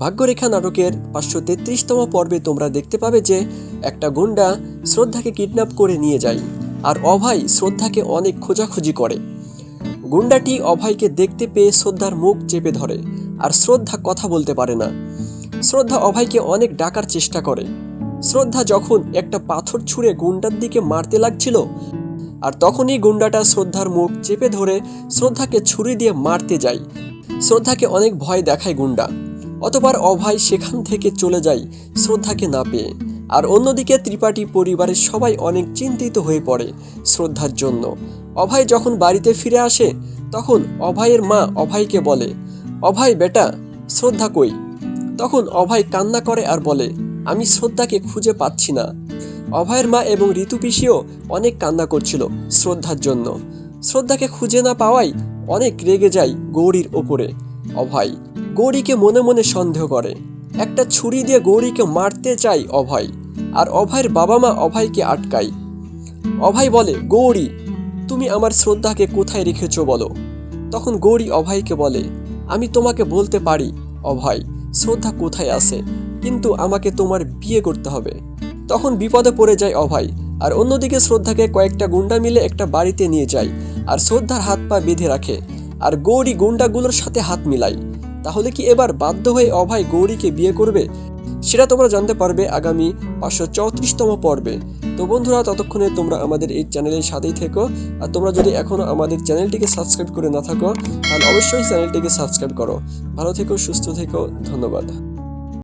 ভাগ্যরেখা নাটকের 533তম পর্বে তোমরা দেখতে পাবে যে একটা গুন্ডা শ্রদ্ধাকে কিডন্যাপ করে নিয়ে যায় আর অভয় শ্রদ্ধাকে অনেক খোঁজাখুঁজি করে। গুন্ডাটি অভয়কে দেখতে পেয়ে শ্রদ্ধার মুখ চেপে ধরে আর শ্রদ্ধা কথা বলতে পারে না। শ্রদ্ধা অভয়কে অনেক ডাকার চেষ্টা করে। শ্রদ্ধা যখন একটা পাথর ছুঁড়ে গুন্ডার দিকে মারতে লাগছিল আর তখনই গুন্ডাটা শ্রদ্ধার মুখ চেপে ধরে শ্রদ্ধাকে ছুরি দিয়ে মারতে যায়। শ্রদ্ধাকে অনেক ভয় দেখায় গুন্ডা। অতঃপর অভয় সেখান থেকে চলে যায় শ্রদ্ধাকে না পেয়ে। আর অন্যদিকে ত্রিপাঠী পরিবারের সবাই অনেক চিন্তিত হয়ে পড়ে শ্রদ্ধার জন্য। অভয় যখন বাড়িতে ফিরে আসে তখন অভয়ের মা অভয়কে বলে, অভয় বেটা, শ্রদ্ধা কই? তখন অভয় কান্না করে আর বলে, আমি শ্রদ্ধাকে খুঁজে পাচ্ছি না। অভয়ের মা এবং ঋতু পিসিও অনেক কান্না করছিল শ্রদ্ধার জন্য। শ্রদ্ধাকে খুঁজে না পাওয়ায় অনেক রেগে যায় গৌরীর ওপরে। অভয় গৌরীকে মনে মনে সন্দেহ করে। একটা ছুরি দিয়ে গৌরীকে মারতে চায় অভয়, আর অভয়ের বাবা মা অভয়কে আটকায়। অভয় বলে, গৌরী, তুমি আমার শ্রদ্ধাকে কোথায় রেখেছো বলো। তখন গৌরী অভয়কে বলে, আমি তোমাকে বলতে পারি অভয়, শ্রদ্ধা কোথায় আছে, কিন্তু আমাকে তোমার বিয়ে করতে হবে। তখন বিপদে পড়ে যায় অভয়। আর অন্যদিকে শ্রদ্ধাকে কয়েকটা গুন্ডা মিলে একটা বাড়িতে নিয়ে যায় আর শ্রদ্ধার হাত পা বেঁধে রাখে আর গৌরী গুন্ডাগুলোর সাথে হাত মিলায়। তাহলে কি এবার বাধ্য হয়ে অভয় গৌরীকে বিয়ে করবে? সেটা তোমরা জানতে পারবে আগামী 534তম পর্বে। তো বন্ধুরা, ততক্ষণে তোমরা আমাদের এই চ্যানেলের সাথেই থেকো। আর তোমরা যদি এখনো আমাদের চ্যানেলটিকে সাবস্ক্রাইব করে না থাকো তাহলে অবশ্যই চ্যানেলটিকে সাবস্ক্রাইব করো। ভালো থেকো, সুস্থ থেকো, ধন্যবাদ।